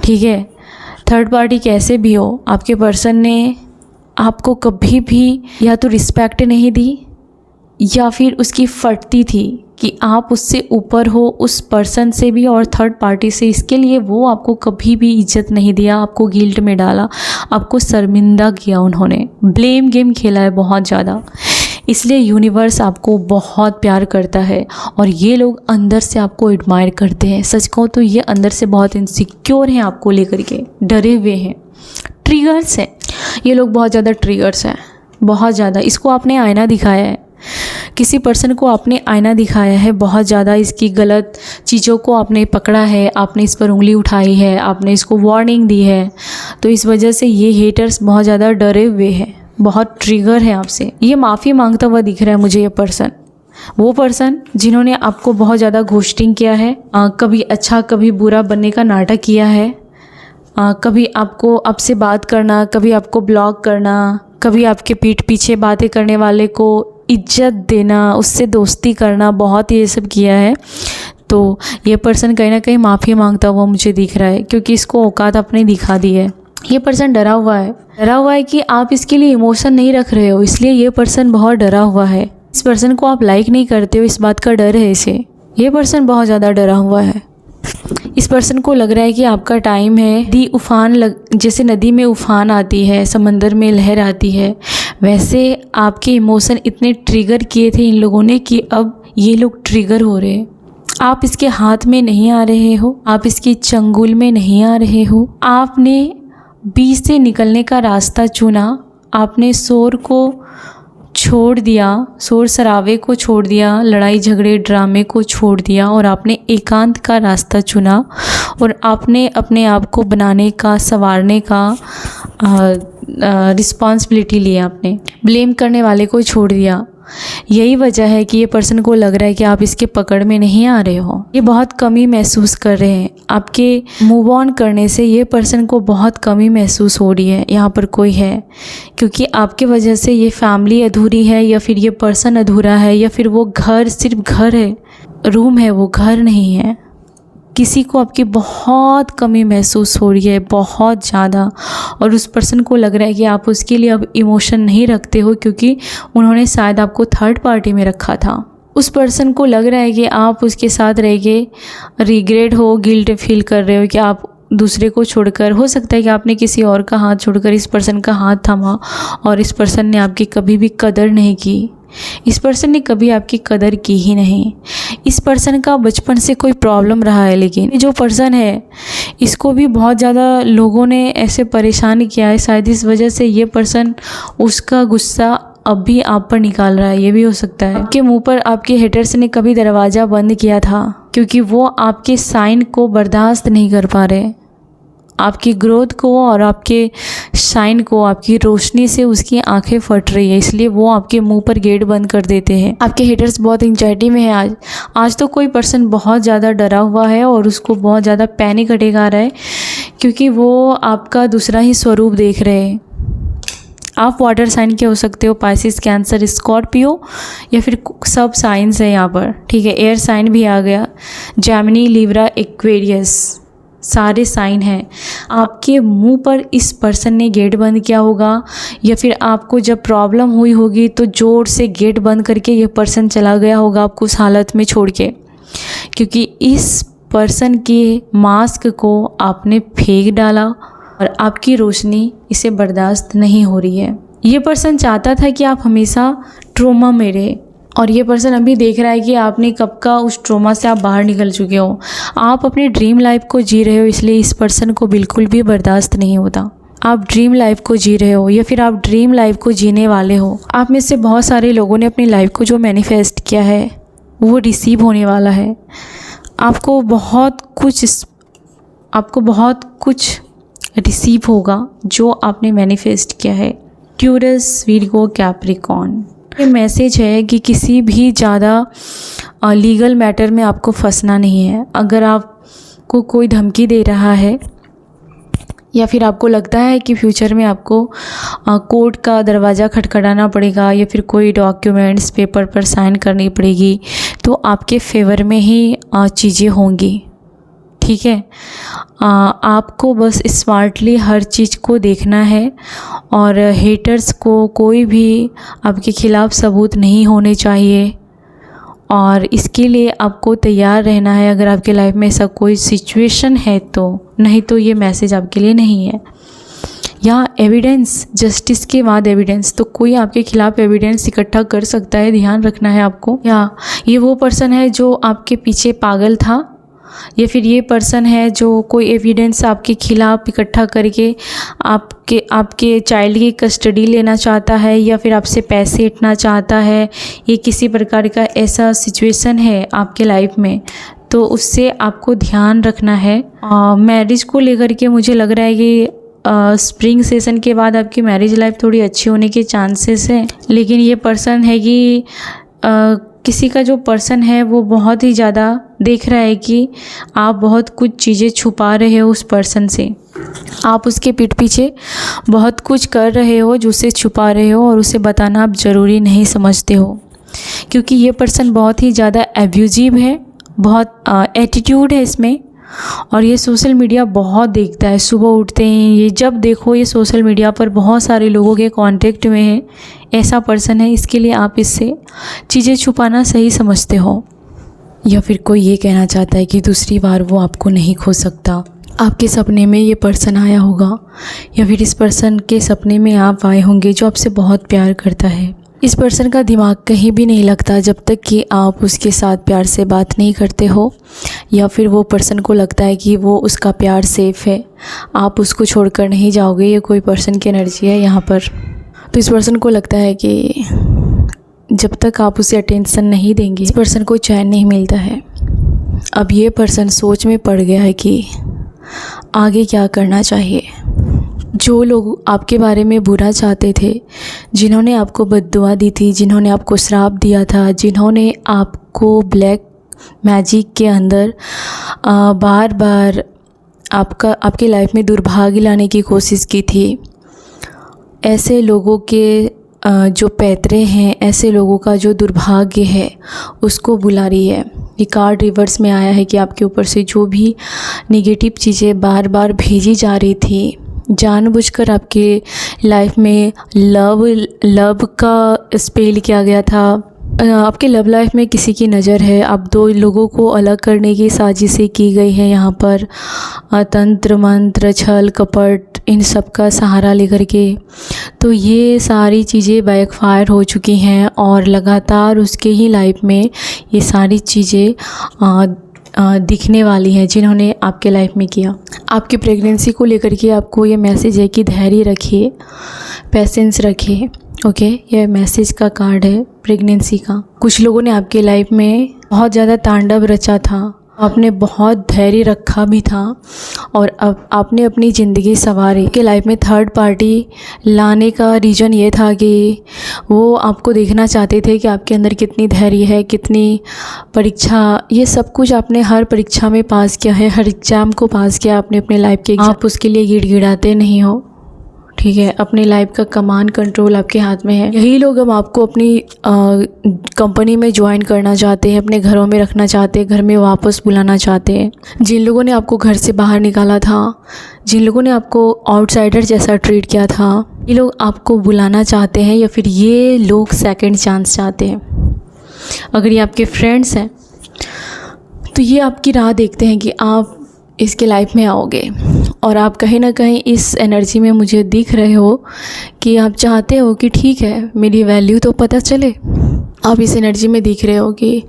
ठीक है, थर्ड पार्टी कैसे भी हो, आपके पर्सन ने आपको कभी भी या तो रिस्पेक्ट नहीं दी या फिर उसकी फटती थी कि आप उससे ऊपर हो, उस पर्सन से भी और थर्ड पार्टी से। इसके लिए वो आपको कभी भी इज्जत नहीं दिया, आपको गिल्ट में डाला, आपको शर्मिंदा किया। उन्होंने ब्लेम गेम खेला है बहुत ज़्यादा। इसलिए यूनिवर्स आपको बहुत प्यार करता है और ये लोग अंदर से आपको एडमायर करते हैं। सच कहूँ तो ये अंदर से बहुत इनसिक्योर हैं, आपको लेकर के डरे हुए हैं, ट्रिगर्स हैं। ये लोग बहुत ज़्यादा ट्रिगर्स हैं, बहुत ज़्यादा। इसको आपने आईना दिखाया है, किसी पर्सन को आपने आईना दिखाया है, बहुत ज़्यादा इसकी गलत चीज़ों को आपने पकड़ा है, आपने इस पर उंगली उठाई है, आपने इसको वार्निंग दी है। तो इस वजह से ये हेटर्स बहुत ज़्यादा डरे हुए हैं, बहुत ट्रिगर है आपसे। ये माफ़ी मांगता हुआ दिख रहा है मुझे ये पर्सन, वो पर्सन जिन्होंने आपको बहुत ज़्यादा घोस्टिंग किया है, कभी अच्छा कभी बुरा बनने का नाटक किया है, कभी आपको आपसे बात करना, कभी आपको ब्लॉक करना, कभी आपके पीठ पीछे बातें करने वाले को इज्जत देना, उससे दोस्ती करना, बहुत ये सब किया है। तो ये पर्सन कहीं ना कहीं माफ़ी मांगता हुआ मुझे दिख रहा है क्योंकि इसको औकात अपनी दिखा दी है। ये पर्सन डरा हुआ है कि आप इसके लिए इमोशन नहीं रख रहे हो, इसलिए ये पर्सन बहुत डरा हुआ है। इस पर्सन को आप लाइक नहीं करते हो, इस बात का डर है इसे। ये पर्सन बहुत ज़्यादा डरा हुआ है। इस पर्सन को लग रहा है कि आपका टाइम है। जैसे नदी में उफान आती है, समंदर में लहर आती है, वैसे आपके इमोशन इतने ट्रिगर किए थे इन लोगों ने कि अब ये लोग ट्रिगर हो रहे हैं। आप इसके हाथ में नहीं आ रहे हो, आप इसकी चंगुल में नहीं आ रहे हो। आपने बीच से निकलने का रास्ता चुना, आपने शोर को छोड़ दिया, शोर शराबे को छोड़ दिया, लड़ाई झगड़े ड्रामे को छोड़ दिया और आपने एकांत का रास्ता चुना और आपने अपने आप को बनाने का, संवारने का रिस्पॉन्सिबिलिटी लिया। आपने ब्लेम करने वाले को छोड़ दिया, यही वजह है कि ये पर्सन को लग रहा है कि आप इसके पकड़ में नहीं आ रहे हो। ये बहुत कमी महसूस कर रहे हैं। आपके मूव ऑन करने से ये पर्सन को बहुत कमी महसूस हो रही है। यहाँ पर कोई है, क्योंकि आपके वजह से ये फैमिली अधूरी है, या फिर ये पर्सन अधूरा है, या फिर वो घर सिर्फ घर है, रूम है, वो घर नहीं है। किसी को आपकी बहुत कमी महसूस हो रही है, बहुत ज़्यादा, और उस पर्सन को लग रहा है कि आप उसके लिए अब इमोशन नहीं रखते हो, क्योंकि उन्होंने शायद आपको थर्ड पार्टी में रखा था। उस पर्सन को लग रहा है कि आप उसके साथ रह के रिग्रेट हो, गिल्ट फील कर रहे हो कि आप दूसरे को छोड़कर, हो सकता है कि आपने किसी और का हाथ छोड़कर इस पर्सन का हाथ थामा और इस पर्सन ने आपकी कभी भी कदर नहीं की। इस पर्सन ने कभी आपकी कदर की ही नहीं। इस पर्सन का बचपन से कोई प्रॉब्लम रहा है, लेकिन जो पर्सन है इसको भी बहुत ज़्यादा लोगों ने ऐसे परेशान किया है। शायद इस वजह से ये पर्सन उसका गुस्सा अब भी आप पर निकाल रहा है। ये भी हो सकता है आपके मुंह पर आपके हेटर्स ने कभी दरवाज़ा बंद किया था, क्योंकि वो आपके साइन को बर्दाश्त नहीं कर पा रहे। आपकी ग्रोथ को और आपके शाइन को, आपकी रोशनी से उसकी आंखें फट रही है, इसलिए वो आपके मुंह पर गेट बंद कर देते हैं। आपके हेटर्स बहुत एंजाइटी में है आज तो कोई पर्सन बहुत ज़्यादा डरा हुआ है और उसको बहुत ज़्यादा पैनिक अटैक आ रहा है, क्योंकि वो आपका दूसरा ही स्वरूप देख रहे हैं। आप वाटर साइन के हो सकते हो, पाइसिस, कैंसर, स्कॉर्पियो, या फिर सब साइंस है यहाँ पर, ठीक है। एयर साइन भी आ गया, जेमिनी, लिब्रा, एक्वेरियस, सारे साइन हैं। आपके मुंह पर इस पर्सन ने गेट बंद किया होगा, या फिर आपको जब प्रॉब्लम हुई होगी तो ज़ोर से गेट बंद करके ये पर्सन चला गया होगा आपको उस हालत में छोड़ के, क्योंकि इस पर्सन के मास्क को आपने फेंक डाला और आपकी रोशनी इसे बर्दाश्त नहीं हो रही है। ये पर्सन चाहता था कि आप हमेशा ट्रॉमा में रहे, और ये पर्सन अभी देख रहा है कि आपने कब का उस ट्रॉमा से आप बाहर निकल चुके हो। आप अपने ड्रीम लाइफ को जी रहे हो, इसलिए इस पर्सन को बिल्कुल भी बर्दाश्त नहीं होता। आप ड्रीम लाइफ को जी रहे हो, या फिर आप ड्रीम लाइफ को जीने वाले हो। आप में से बहुत सारे लोगों ने अपनी लाइफ को जो मैनिफेस्ट किया है वो रिसीव होने वाला है। आपको बहुत कुछ रिसीव होगा जो आपने मैनिफेस्ट किया है। ट्यूरस, वीरगो, कैप्रिकॉर्न, ये मैसेज है कि किसी भी ज़्यादा लीगल मैटर में आपको फंसना नहीं है। अगर आपको कोई धमकी दे रहा है, या फिर आपको लगता है कि फ्यूचर में आपको कोर्ट का दरवाज़ा खटखटाना पड़ेगा, या फिर कोई डॉक्यूमेंट्स पेपर पर साइन करनी पड़ेगी, तो आपके फेवर में ही चीज़ें होंगी, ठीक है। आपको बस स्मार्टली हर चीज़ को देखना है, और हेटर्स को कोई भी आपके खिलाफ़ सबूत नहीं होने चाहिए, और इसके लिए आपको तैयार रहना है। अगर आपके लाइफ में ऐसा कोई सिचुएशन है तो, नहीं तो ये मैसेज आपके लिए नहीं है। या एविडेंस, जस्टिस के बाद एविडेंस, तो कोई आपके खिलाफ़ एविडेंस इकट्ठा कर सकता है, ध्यान रखना है आपको। या ये वो पर्सन है जो आपके पीछे पागल था, या फिर ये पर्सन है जो कोई एविडेंस आपके खिलाफ़ इकट्ठा करके आपके चाइल्ड की कस्टडी लेना चाहता है, या फिर आपसे पैसे इतना चाहता है। ये किसी प्रकार का ऐसा सिचुएशन है आपके लाइफ में, तो उससे आपको ध्यान रखना है। मैरिज को लेकर के मुझे लग रहा है कि स्प्रिंग सेशन के बाद आपकी मैरिज लाइफ थोड़ी अच्छी होने के चांसेस हैं, लेकिन ये पर्सन है कि किसी का जो पर्सन है वो बहुत ही ज़्यादा देख रहा है कि आप बहुत कुछ चीज़ें छुपा रहे हो उस पर्सन से। आप उसके पीठ पीछे बहुत कुछ कर रहे हो जो उसे छुपा रहे हो, और उसे बताना आप ज़रूरी नहीं समझते हो, क्योंकि ये पर्सन बहुत ही ज़्यादा एब्यूजिव है, बहुत एटीट्यूड है इसमें, और ये सोशल मीडिया बहुत देखता है। सुबह उठते हैं ये जब देखो ये सोशल मीडिया पर बहुत सारे लोगों के कांटेक्ट में है, ऐसा पर्सन है। इसके लिए आप इससे चीज़ें छुपाना सही समझते हो। या फिर कोई ये कहना चाहता है कि दूसरी बार वो आपको नहीं खो सकता। आपके सपने में ये पर्सन आया होगा, या फिर इस पर्सन के सपने में आप आए होंगे जो आपसे बहुत प्यार करता है। इस पर्सन का दिमाग कहीं भी नहीं लगता जब तक कि आप उसके साथ प्यार से बात नहीं करते हो, या फिर वो पर्सन को लगता है कि वो उसका प्यार सेफ़ है, आप उसको छोड़कर नहीं जाओगे। ये कोई पर्सन की एनर्जी है यहाँ पर। तो इस पर्सन को लगता है कि जब तक आप उसे अटेंशन नहीं देंगे इस पर्सन को चैन नहीं मिलता है। अब ये पर्सन सोच में पड़ गया है कि आगे क्या करना चाहिए। जो लोग आपके बारे में बुरा चाहते थे, जिन्होंने आपको बद्दुआ दी थी, जिन्होंने आपको श्राप दिया था, जिन्होंने आपको ब्लैक मैजिक के अंदर बार बार आपके लाइफ में दुर्भाग्य लाने की कोशिश की थी, ऐसे लोगों के जो पैतरे हैं, ऐसे लोगों का जो दुर्भाग्य है उसको बुला रही है। ये कार्ड रिवर्स में आया है कि आपके ऊपर से जो भी नेगेटिव चीज़ें बार बार भेजी जा रही थी, जानबूझकर आपके लाइफ में लव का स्पेल किया गया था। आपके लव लाइफ में किसी की नज़र है, आप दो लोगों को अलग करने की साजिशें की गई हैं यहाँ पर, तंत्र मंत्र छल कपट इन सब का सहारा लेकर के। तो ये सारी चीज़ें बैकफायर हो चुकी हैं और लगातार उसके ही लाइफ में ये सारी चीज़ें दिखने वाली हैं जिन्होंने आपके लाइफ में किया। आपकी प्रेगनेंसी को लेकर के आपको ये मैसेज है कि धैर्य रखिए, पेशेंस रखिए। ओके, ये मैसेज का कार्ड है प्रेगनेंसी का। कुछ लोगों ने आपके लाइफ में बहुत ज़्यादा तांडव रचा था, आपने बहुत धैर्य रखा भी था और अब आपने अपनी ज़िंदगी संवारी। के लाइफ में थर्ड पार्टी लाने का रीज़न ये था कि वो आपको देखना चाहते थे कि आपके अंदर कितनी धैर्य है, कितनी परीक्षा, ये सब कुछ आपने हर परीक्षा में पास किया है, हर एग्ज़ाम को पास किया आपने अपने लाइफ के। आप उसके लिए गिड़गिड़ाते नहीं हो, ठीक है। अपनी लाइफ का कमांड कंट्रोल आपके हाथ में है। यही लोग अब आपको अपनी कंपनी में ज्वाइन करना चाहते हैं, अपने घरों में रखना चाहते हैं, घर में वापस बुलाना चाहते हैं। जिन लोगों ने आपको घर से बाहर निकाला था, जिन लोगों ने आपको आउटसाइडर जैसा ट्रीट किया था, ये लोग आपको बुलाना चाहते हैं या फिर ये लोग सेकंड चांस चाहते हैं। अगर ये आपके फ्रेंड्स हैं तो ये आपकी राह देखते हैं कि आप इसके लाइफ में आओगे और आप कहीं ना कहीं इस एनर्जी में मुझे दिख रहे हो कि आप चाहते हो कि ठीक है मेरी वैल्यू तो पता चले। आप इस एनर्जी में दिख रहे हो कि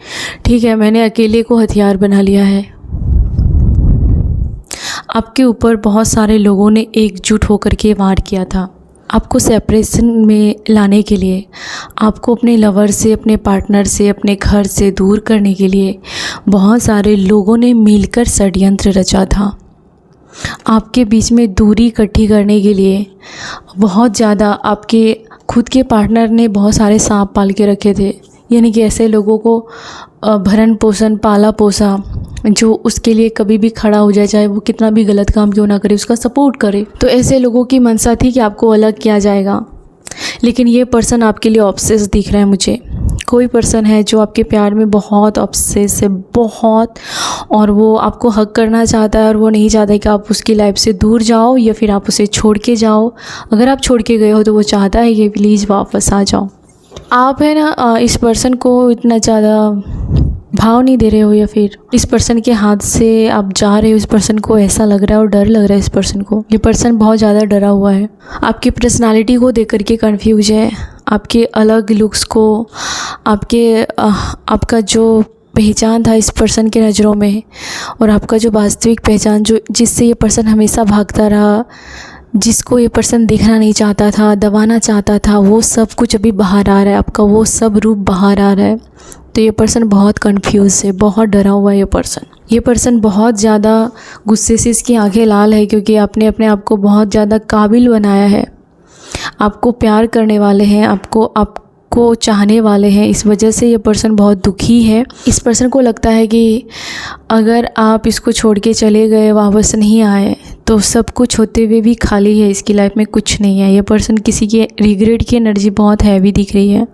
ठीक है मैंने अकेले को हथियार बना लिया है। आपके ऊपर बहुत सारे लोगों ने एकजुट होकर के वार किया था आपको सेपरेशन में लाने के लिए, आपको अपने लवर से, अपने पार्टनर से, अपने घर से दूर करने के लिए बहुत सारे लोगों ने मिलकर षड्यंत्र रचा था। आपके बीच में दूरी इकट्ठी करने के लिए बहुत ज़्यादा आपके खुद के पार्टनर ने बहुत सारे सांप पाल के रखे थे, यानी कि ऐसे लोगों को भरण पोषण पाला पोसा जो उसके लिए कभी भी खड़ा हो जाए, चाहे वो कितना भी गलत काम क्यों ना करे उसका सपोर्ट करे। तो ऐसे लोगों की मंशा थी कि आपको अलग किया जाएगा, लेकिन ये पर्सन आपके लिए ऑब्सेस दिख रहा है मुझे। कोई पर्सन है जो आपके प्यार में बहुत ऑब्सेस है, बहुत, और वो आपको हक करना चाहता है और वो नहीं चाहता कि आप उसकी लाइफ से दूर जाओ या फिर आप उसे छोड़ के जाओ। अगर आप छोड़ के गए हो तो वो चाहता है कि प्लीज़ वापस आ जाओ। आप है ना इस पर्सन को इतना ज़्यादा भाव नहीं दे रहे हो या फिर इस पर्सन के हाथ से आप जा रहे हो, इस पर्सन को ऐसा लग रहा है और डर लग रहा है इस पर्सन को। ये पर्सन बहुत ज़्यादा डरा हुआ है, आपकी पर्सनालिटी को देख कर के कन्फ्यूज है, आपके अलग लुक्स को, आपका जो पहचान था इस पर्सन के नज़रों में और आपका जो वास्तविक पहचान, जो जिससे ये पर्सन हमेशा भागता रहा, जिसको ये पर्सन देखना नहीं चाहता था, दबाना चाहता था, वो सब कुछ अभी बाहर आ रहा है, आपका वो सब रूप बाहर आ रहा है। तो ये पर्सन बहुत कंफ्यूज है, बहुत डरा हुआ है ये पर्सन बहुत ज़्यादा गुस्से से इसकी आंखें लाल है क्योंकि आपने अपने आप को बहुत ज़्यादा काबिल बनाया है। आपको प्यार करने वाले हैं, आपको चाहने वाले हैं, इस वजह से ये पर्सन बहुत दुखी है। इस पर्सन को लगता है कि अगर आप इसको छोड़ के चले गए, वापस नहीं आए, तो सब कुछ होते हुए भी खाली है, इसकी लाइफ में कुछ नहीं है। ये पर्सन किसी की रिग्रेट की एनर्जी बहुत हैवी दिख रही है,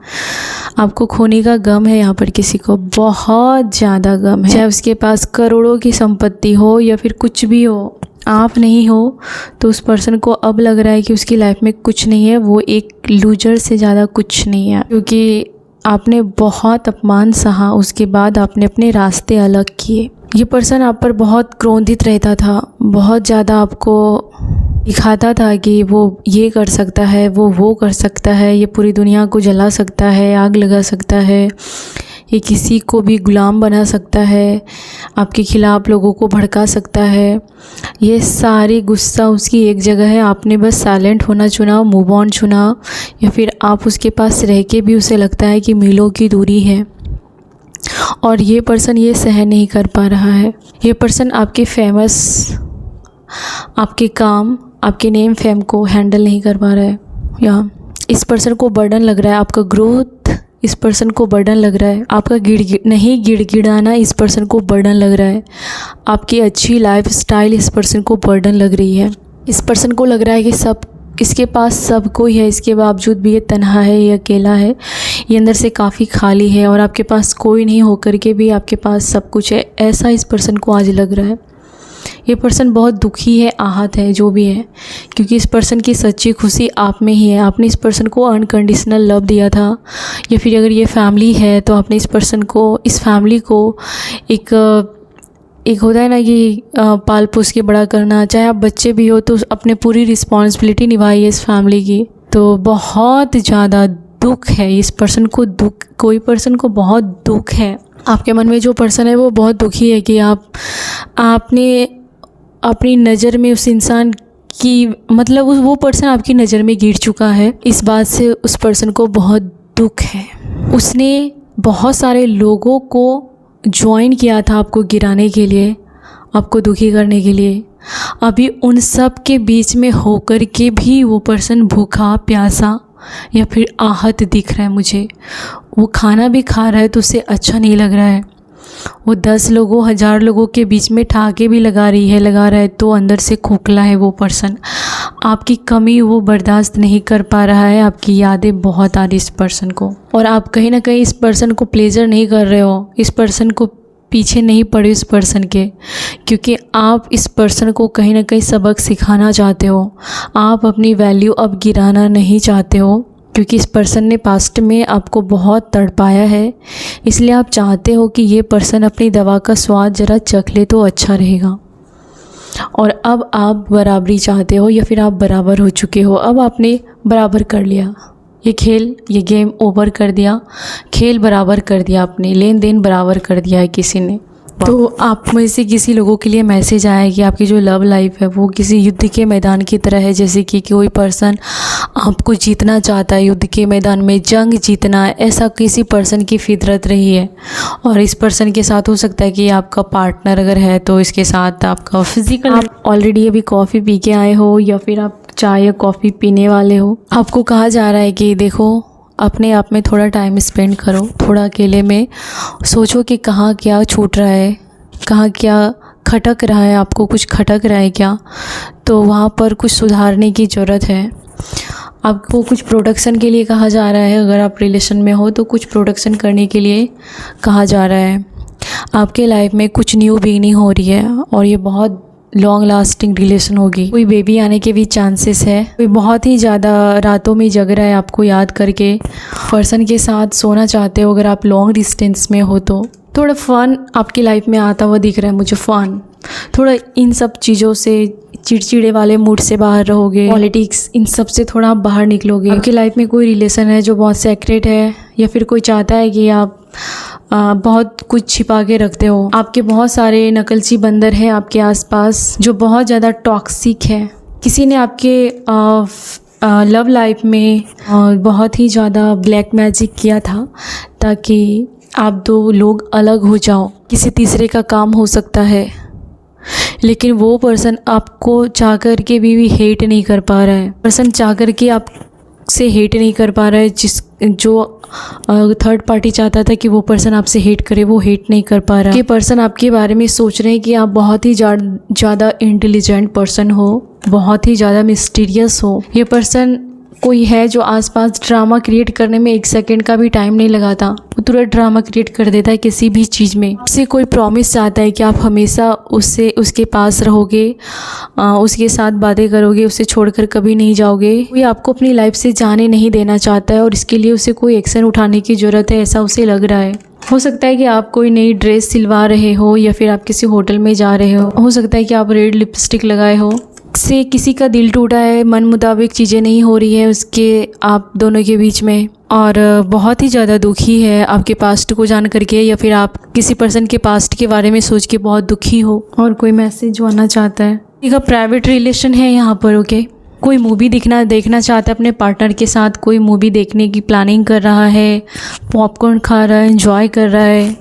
आपको खोने का गम है, यहाँ पर किसी को बहुत ज़्यादा गम है। चाहे उसके पास करोड़ों की संपत्ति हो या फिर कुछ भी हो, आप नहीं हो, तो उस पर्सन को अब लग रहा है कि उसकी लाइफ में कुछ नहीं है, वो एक लूजर से ज़्यादा कुछ नहीं है, क्योंकि आपने बहुत अपमान सहा, उसके बाद आपने अपने रास्ते अलग किए। ये पर्सन आप पर बहुत क्रोधित रहता था, बहुत ज़्यादा आपको दिखाता था कि वो ये कर सकता है, वो कर सकता है, ये पूरी दुनिया को जला सकता है, आग लगा सकता है, ये किसी को भी गुलाम बना सकता है, आपके खिलाफ़ लोगों को भड़का सकता है। ये सारी गुस्सा उसकी एक जगह है, आपने बस साइलेंट होना चुना, मूव ऑन चुना, या फिर आप उसके पास रह के भी उसे लगता है कि मीलों की दूरी है। और ये पर्सन ये सहन नहीं कर पा रहा है। ये पर्सन आपके फेमस, आपके काम, आपके नेम फेम को हैंडल नहीं कर पा रहा है, या इस पर्सन को बर्डन लग रहा है, आपका ग्रोथ इस पर्सन को बर्डन लग रहा है, आपका गिड़गिड़ाना इस पर्सन को बर्डन लग रहा है, आपकी अच्छी लाइफ स्टाइल इस पर्सन को बर्डन लग रही है। इस पर्सन को लग रहा है कि सब इसके पास सब कोई है, इसके बावजूद भी ये तन्हा है, ये अकेला है, ये अंदर से काफ़ी खाली है, और आपके पास कोई नहीं होकर के भी आपके पास सब कुछ है, ऐसा इस पर्सन को आज लग रहा है। ये पर्सन बहुत दुखी है, आहत है, जो भी है, क्योंकि इस पर्सन की सच्ची खुशी आप में ही है। आपने इस पर्सन को अनकंडीशनल लव दिया था, या फिर अगर ये फैमिली है तो आपने इस पर्सन को, इस फैमिली को एक होता है ना कि पाल पोस के बड़ा करना, चाहे आप बच्चे भी हो तो अपने पूरी रिस्पॉन्सिबिलिटी निभाइए इस फैमिली की। तो बहुत ज़्यादा दुख है इस पर्सन को, दुख, कोई पर्सन को बहुत दुख है। आपके मन में जो पर्सन है वो बहुत दुखी है कि आपने अपनी नज़र में उस इंसान की, मतलब वो पर्सन आपकी नज़र में गिर चुका है। इस बात से उस पर्सन को बहुत दुख है। उसने बहुत सारे लोगों को ज्वाइन किया था आपको गिराने के लिए, आपको दुखी करने के लिए। अभी उन सब के बीच में होकर के भी वो पर्सन भूखा प्यासा या फिर आहत दिख रहा है मुझे। वो खाना भी खा रहा है तो उसे अच्छा नहीं लग रहा है। वो 10 लोगों 1000 लोगों के बीच में ठाके भी लगा रहा है तो अंदर से खोखला है वो पर्सन। आपकी कमी वो बर्दाश्त नहीं कर पा रहा है, आपकी यादें बहुत आ रही इस पर्सन को, और आप कहीं ना कहीं इस पर्सन को प्लेजर नहीं कर रहे हो, इस पर्सन को पीछे नहीं पड़े इस पर्सन के, क्योंकि आप इस पर्सन को कहीं ना कहीं सबक सिखाना चाहते हो। आप अपनी वैल्यू अब गिराना नहीं चाहते हो, क्योंकि इस पर्सन ने पास्ट में आपको बहुत तड़पाया है, इसलिए आप चाहते हो कि ये पर्सन अपनी दवा का स्वाद ज़रा चख ले तो अच्छा रहेगा। और अब आप बराबरी चाहते हो, या फिर आप बराबर हो चुके हो, अब आपने बराबर कर लिया, ये खेल, ये गेम ओवर कर दिया, खेल बराबर कर दिया आपने, लेन देन बराबर कर दिया है किसी ने। तो आप में से किसी लोगों के लिए मैसेज आया है कि आपकी जो लव लाइफ है वो किसी युद्ध के मैदान की तरह है, जैसे कि कोई पर्सन आपको जीतना चाहता है, युद्ध के मैदान में जंग जीतना, ऐसा किसी पर्सन की फितरत रही है। और इस पर्सन के साथ हो सकता है कि आपका पार्टनर अगर है तो इसके साथ आपका फिजिकल, आप ऑलरेडी अभी कॉफ़ी पी के आए हो या फिर आप चाय या कॉफ़ी पीने वाले हो। आपको कहा जा रहा है कि देखो अपने आप में थोड़ा टाइम स्पेंड करो, थोड़ा अकेले में सोचो कि कहाँ क्या छूट रहा है, कहाँ क्या खटक रहा है, आपको कुछ खटक रहा है क्या, तो वहाँ पर कुछ सुधारने की ज़रूरत है। आपको कुछ प्रोडक्शन के लिए कहा जा रहा है, अगर आप रिलेशन में हो तो कुछ प्रोडक्शन करने के लिए कहा जा रहा है। आपके लाइफ में कुछ न्यू बिगिनिंग हो रही है और ये बहुत लॉन्ग लास्टिंग रिलेशन होगी। कोई बेबी आने के भी चांसेस है। कोई बहुत ही ज़्यादा रातों में जग रहा है आपको याद करके, पर्सन के साथ सोना चाहते हो अगर आप लॉन्ग डिस्टेंस में हो तो। थोड़ा फ़न आपकी लाइफ में आता हुआ दिख रहा है मुझे, फ़न थोड़ा, इन सब चीज़ों से, चिड़चिड़े वाले मूड से बाहर रहोगे, पॉलिटिक्स, इन सब से थोड़ा आप बाहर निकलोगे। आपकी लाइफ में कोई रिलेशन है जो बहुत सीक्रेट है, या फिर कोई चाहता है कि आप बहुत कुछ छिपा के रखते हो। आपके बहुत सारे नकलची बंदर हैं आपके आसपास जो बहुत ज़्यादा टॉक्सिक है। किसी ने आपके लव लाइफ में बहुत ही ज़्यादा ब्लैक मैजिक किया था ताकि आप दो लोग अलग हो जाओ। किसी तीसरे का काम हो सकता है, लेकिन वो पर्सन आपको चाह कर के भी हेट नहीं कर पा रहा है। पर्सन चाह कर के आप से हेट नहीं कर पा रहा है। जो थर्ड पार्टी चाहता था कि वो पर्सन आपसे हेट करे, वो हेट नहीं कर पा रहा। ये पर्सन आपके बारे में सोच रहे हैं कि आप बहुत ही ज़्यादा इंटेलिजेंट पर्सन हो, बहुत ही ज़्यादा मिस्टीरियस हो। ये पर्सन कोई है जो आसपास ड्रामा क्रिएट करने में 1 सेकंड का भी टाइम नहीं लगाता, वो तुरंत ड्रामा क्रिएट कर देता है किसी भी चीज़ में। आपसे कोई प्रॉमिस चाहता है कि आप हमेशा उसके पास रहोगे, उसके साथ बातें करोगे, उसे छोड़कर कभी नहीं जाओगे। कोई आपको अपनी लाइफ से जाने नहीं देना चाहता है और इसके लिए उसे कोई एक्शन उठाने की ज़रूरत है, ऐसा उसे लग रहा है। हो सकता है कि आप कोई नई ड्रेस सिलवा रहे हो, या फिर आप किसी होटल में जा रहे हो सकता है कि आप रेड लिपस्टिक लगाए हो। से किसी का दिल टूटा है, मन मुताबिक चीज़ें नहीं हो रही है उसके आप दोनों के बीच में, और बहुत ही ज़्यादा दुखी है आपके पास्ट को जान करके, या फिर आप किसी पर्सन के पास्ट के बारे में सोच के बहुत दुखी हो और कोई मैसेज जो आना चाहता है। एक प्राइवेट रिलेशन है यहाँ पर, ओके। कोई मूवी देखना चाहता है अपने पार्टनर के साथ, कोई मूवी देखने की प्लानिंग कर रहा है, पॉपकॉर्न खा रहा है, एंजॉय कर रहा है।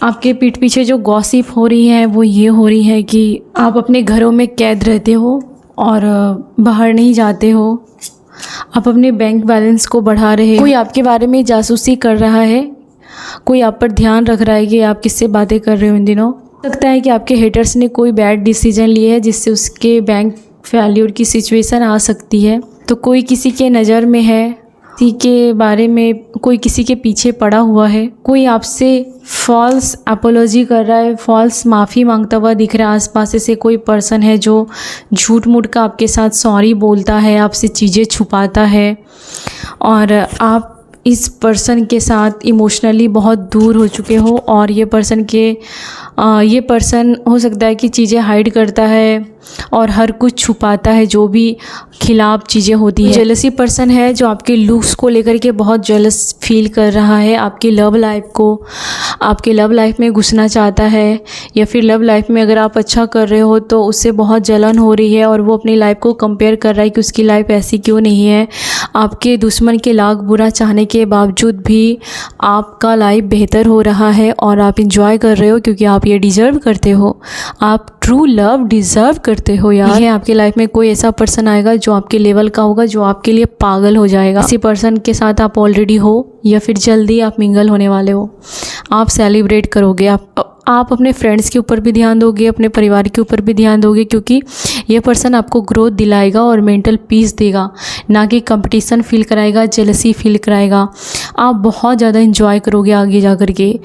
आपके पीठ पीछे जो गॉसिप हो रही है वो ये हो रही है कि आप अपने घरों में कैद रहते हो और बाहर नहीं जाते हो, आप अपने बैंक बैलेंस को बढ़ा रहे हो, कोई आपके बारे में जासूसी कर रहा है, कोई आप पर ध्यान रख रहा है कि आप किससे बातें कर रहे हो इन दिनों। लगता है कि आपके हेटर्स ने कोई बैड डिसीजन लिए है जिससे उसके बैंक फेल्योर की सिचुएशन आ सकती है। तो कोई किसी के नज़र में है, किसी के बारे में कोई किसी के पीछे पड़ा हुआ है, कोई आपसे फॉल्स अपोलॉजी कर रहा है, फॉल्स माफ़ी मांगता हुआ दिख रहा है। आसपास ऐसे कोई पर्सन है जो झूठ मूठ का आपके साथ सॉरी बोलता है, आपसे चीज़ें छुपाता है और आप इस पर्सन के साथ इमोशनली बहुत दूर हो चुके हो और ये पर्सन हो सकता है कि चीज़ें हाइड करता है और हर कुछ छुपाता है, जो भी खिलाफ चीज़ें होती है। जेलसी पर्सन है जो आपके लुक्स को लेकर के बहुत जेलस फील कर रहा है, आपकी लव लाइफ में घुसना चाहता है, या फिर लव लाइफ में अगर आप अच्छा कर रहे हो तो उससे बहुत जलन हो रही है और वो अपनी लाइफ को कंपेयर कर रहा है कि उसकी लाइफ ऐसी क्यों नहीं है। आपके दुश्मन के लाख बुरा चाहने के बावजूद भी आपका लाइफ बेहतर हो रहा है और आप इंजॉय कर रहे हो, क्योंकि आप ये डिज़र्व करते हो, आप ट्रू लव डिज़र्व करते हो यार। आपके लाइफ में कोई ऐसा पर्सन आएगा जो आपके लेवल का होगा, जो आपके लिए पागल हो जाएगा। किसी पर्सन के साथ आप ऑलरेडी हो या फिर जल्दी आप मिंगल होने वाले हो। आप सेलिब्रेट करोगे, आप अपने फ्रेंड्स के ऊपर भी ध्यान दोगे, अपने परिवार के ऊपर भी ध्यान दोगे, क्योंकि ये पर्सन आपको ग्रोथ दिलाएगा और मेंटल पीस देगा, ना कि कंपटीशन फील कराएगा, जेलसी फील कराएगा। आप बहुत ज़्यादा इंजॉय करोगे आगे जा कर के।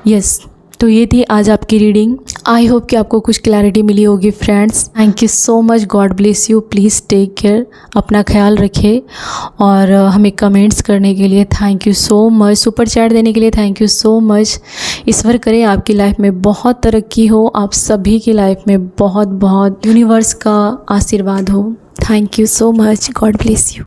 यस, तो ये थी आज आपकी रीडिंग। आई होप कि आपको कुछ क्लैरिटी मिली होगी friends. Thank you so much, God bless you. Please take care, अपना ख्याल रखें और हमें कमेंट्स करने के लिए thank you so much, super chat देने के लिए थैंक यू सो मच। ईश्वर करे आपकी लाइफ में बहुत तरक्की हो, आप सभी की लाइफ में बहुत बहुत यूनिवर्स का आशीर्वाद हो। Thank you so much, God bless you.